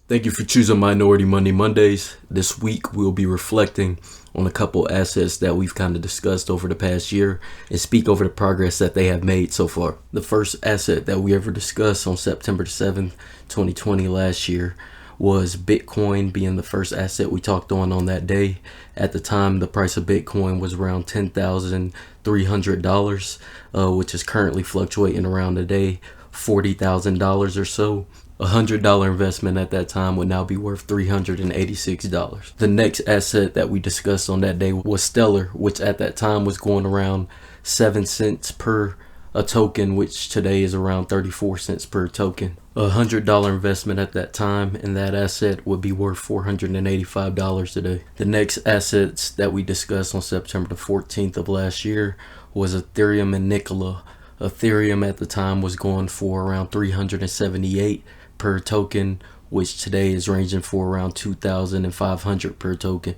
Thank you for choosing Minority Money Mondays. This week we'll be reflecting on a couple assets that we've kind of discussed over the past year and speak over the progress that they have made so far. The first asset that we ever discussed on September 7th, 2020 last year was Bitcoin being the first asset we talked on that day. At the time, the price of Bitcoin was around $10,300, which is currently fluctuating around today $40,000 or so. A $100 investment at that time would now be worth $386. The next asset that we discussed on that day was Stellar, which at that time was going around 7 cents per a token, which today is around 34 cents per token. A $100 investment at that time in that asset would be worth $485 today. The next assets that we discussed on September the 14th of last year was Ethereum and Nikola. Ethereum at the time was going for around 378 per token, which today is ranging for around 2,500 per token.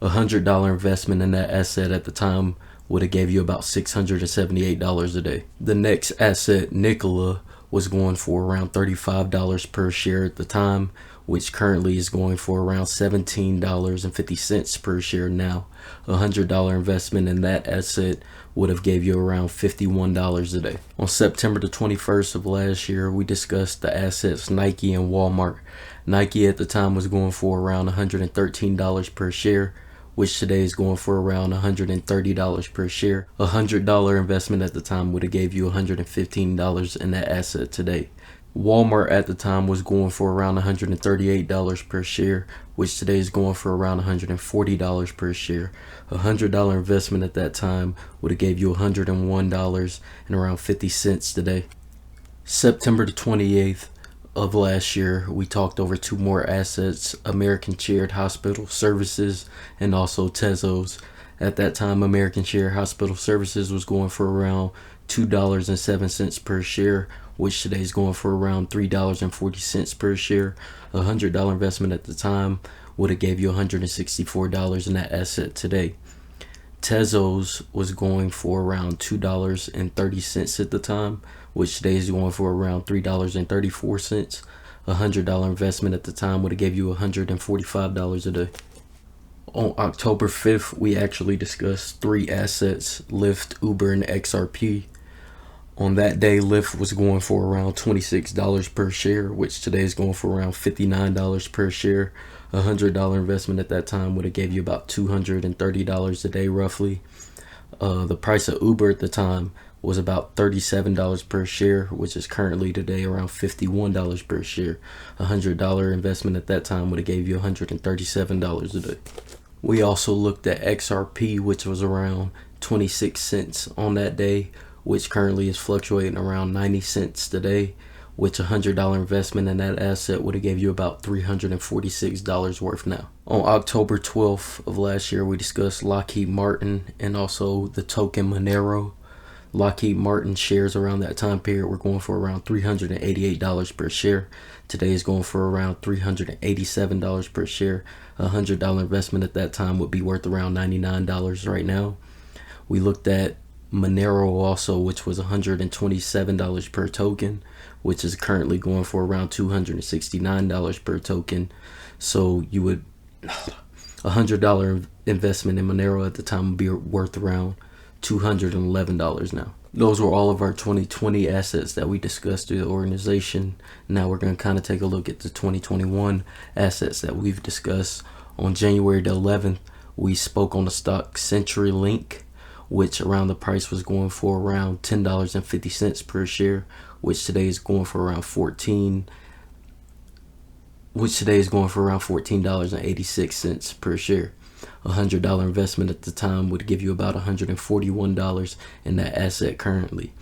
A $100 investment in that asset at the time would have gave you about $678 a day. The next asset, Nikola, was going for around $35 per share at the time, which currently is going for around $17.50 per share now. A $100 investment in that asset would have gave you around $51 a day. On September the 21st of last year, we discussed the assets Nike and Walmart. Nike at the time was going for around $113 per share, which today is going for around $130 per share. A $100 investment at the time would have gave you $115 in that asset today. Walmart at the time was going for around $138 per share, which today is going for around $140 per share. A $100 investment at that time would have gave you $101 and around 50 cents today. September the 28th of last year, we talked over two more assets, American Shared Hospital Services and also Tezos. At that time, American Shared Hospital Services was going for around $2.07 per share, which today is going for around $3.40 per share. A $100 investment at the time would have gave you $164 in that asset today. Tezos was going for around $2.30 at the time, which today is going for around $3.34. A $100 investment at the time would have gave you $145 a day. On October 5th, we actually discussed three assets, Lyft, Uber, and XRP. On that day, Lyft was going for around $26 per share, which today is going for around $59 per share. A $100 investment at that time would have gave you about $230 a day roughly. The price of Uber at the time was about $37 per share, which is currently today around $51 per share. A $100 investment at that time would have gave you $137 a day. We also looked at XRP, which was around 26 cents on that day, which currently is fluctuating around 90 cents today, which a $100 investment in that asset would have gave you about $346 worth now. On October 12th of last year, we discussed Lockheed Martin and also the token Monero. Lockheed Martin shares around that time period were going for around $388 per share. Today is going for around $387 per share. A $100 investment at that time would be worth around $99 right now. We looked at Monero also, which was $127 per token, which is currently going for around $269 per token. So you would a $100 investment in Monero at the time would be worth around $211 now. Those were all of our 2020 assets that we discussed through the organization. Now we're going to kind of take a look at the 2021 assets that we've discussed. On January the 11th, we spoke on the stock CenturyLink, which around the price was going for around $10.50 per share, which today is going for around $14.86 per share. A $100 investment at the time would give you about $141 in that asset currently.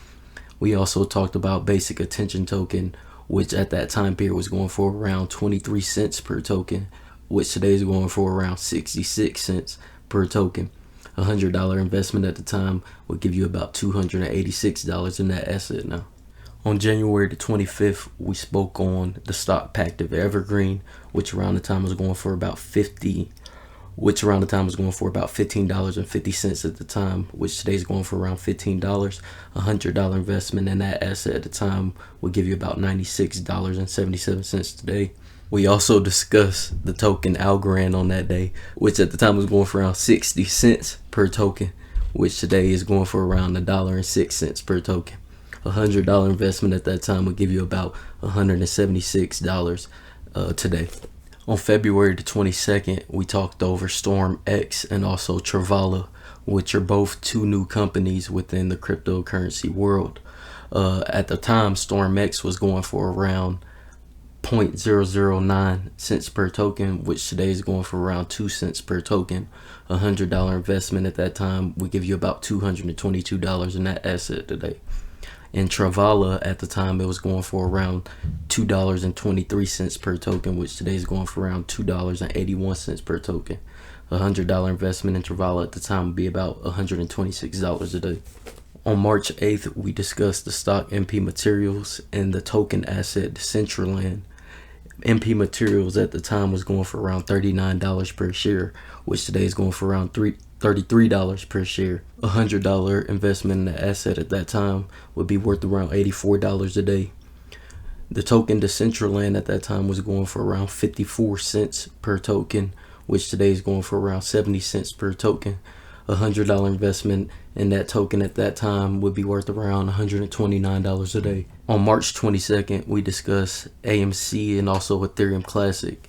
We also talked about Basic Attention Token, which at that time period was going for around 23 cents per token, which today is going for around 66 cents per token. A $100 investment at the time would give you about $286 in that asset now. On January the 25th, we spoke on the stock Pactive Evergreen, which around the time was going for about $15.50 at the time, which today is going for around $15. A $100 investment in that asset at the time would give you about $96.77 today. We also discussed the token Algorand on that day, which at the time was going for around 60 cents per token, which today is going for around $1.06 per token. $100 investment at that time would give you about $176 today. On February the 22nd, we talked over Storm X and also Travala, which are both two new companies within the cryptocurrency world. At the time, Storm X was going for around 0.009 cents per token, which today is going for around 2 cents per token. $100 investment at that time would give you about $222 in that asset today. In Travala at the time, it was going for around $2.23 per token, which today is going for around $2.81 per token. $100 investment in Travala at the time would be about $126 a day. On March 8th, we discussed the stock MP Materials and the token asset Decentraland. MP Materials at the time was going for around $39 per share, which today is going for around $33 per share. $100 investment in the asset at that time would be worth around $84 a day. The token Decentraland at that time was going for around 54 cents per token, which today is going for around 70 cents per token. $100 investment in that token at that time would be worth around $129 a day. On March 22nd, we discussed AMC and also Ethereum Classic.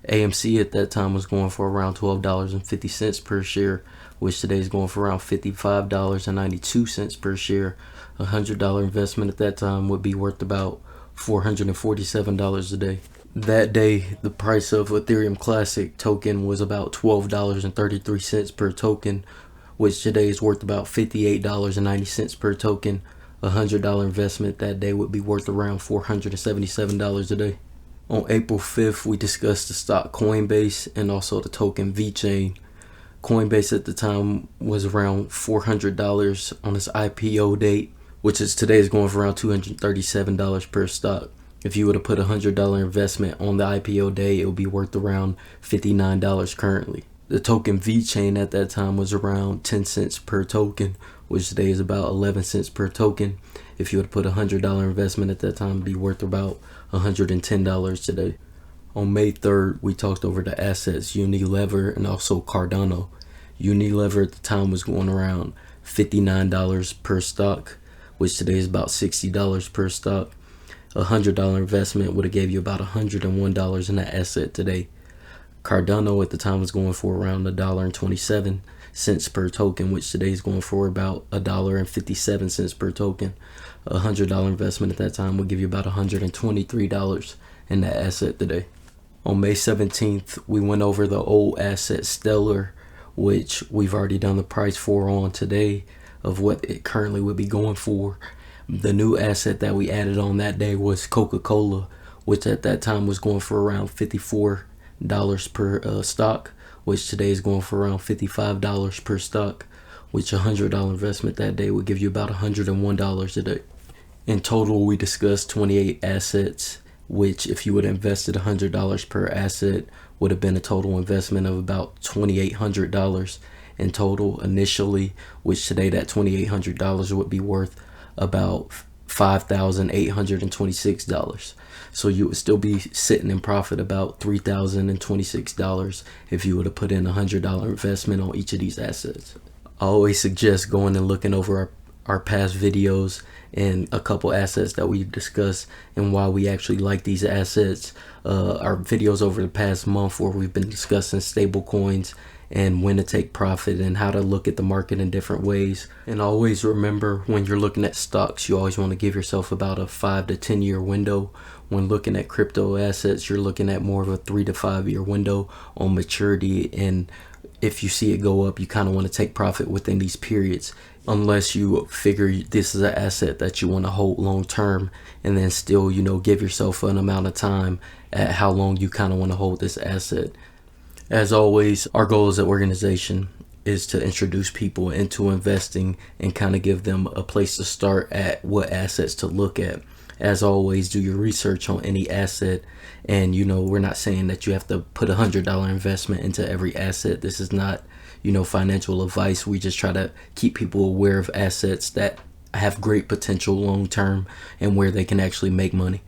AMC at that time was going for around $12.50 per share, which today is going for around $55.92 per share. $100 investment at that time would be worth about $447 a day. That day, the price of Ethereum Classic token was about $12.33 per token, which today is worth about $58.90 per token. $100 investment that day would be worth around $477 a day. On April 5th, we discussed the stock Coinbase and also the token VeChain. Coinbase at the time was around $400 on its IPO date, which is today is going for around $237 per stock. If you were to put a $100 investment on the IPO day, it would be worth around $59 currently. The token VeChain at that time was around 10 cents per token, which today is about 11 cents per token. If you were to put a $100 investment at that time, it would be worth about $110 today. On May 3rd, we talked over the assets Unilever and also Cardano. Unilever at the time was going around $59 per stock, which today is about $60 per stock. A $100 investment would have gave you about $101 in that asset today. Cardano at the time was going for around $1.27 per token, which today is going for about $1.57 per token. A $100 investment at that time would give you about $123 in that asset today. On May 17th, we went over the old asset Stellar, which we've already done the price for on today of what it currently would be going for. The new asset that we added on that day was Coca-Cola, which at that time was going for around $54 per stock, which today is going for around $55 per stock, which a $100 investment that day would give you about $101 a day. In total, we discussed 28 assets, which if you would have invested $100 per asset would have been a total investment of about $2,800 in total initially, which today that $2,800 would be worth about $5,826. So you would still be sitting in profit about $3,026 if you would have put in a $100 investment on each of these assets. I always suggest going and looking over our past videos and a couple assets that we've discussed and why we actually like these assets. Our videos over the past month where we've been discussing stable coins and when to take profit and how to look at the market in different ways. And always remember, when you're looking at stocks, you always want to give yourself about a 5 to 10 year window. When looking at crypto assets, you're looking at more of a 3 to 5 year window on maturity, and if you see it go up, you kind of want to take profit within these periods, unless you figure this is an asset that you want to hold long term, and then still, give yourself an amount of time at how long you kind of want to hold this asset. As always, our goal as an organization is to introduce people into investing and kind of give them a place to start at what assets to look at. As always, do your research on any asset, and we're not saying that you have to put $100 investment into every asset. This is not financial advice. We just try to keep people aware of assets that have great potential long term and where they can actually make money.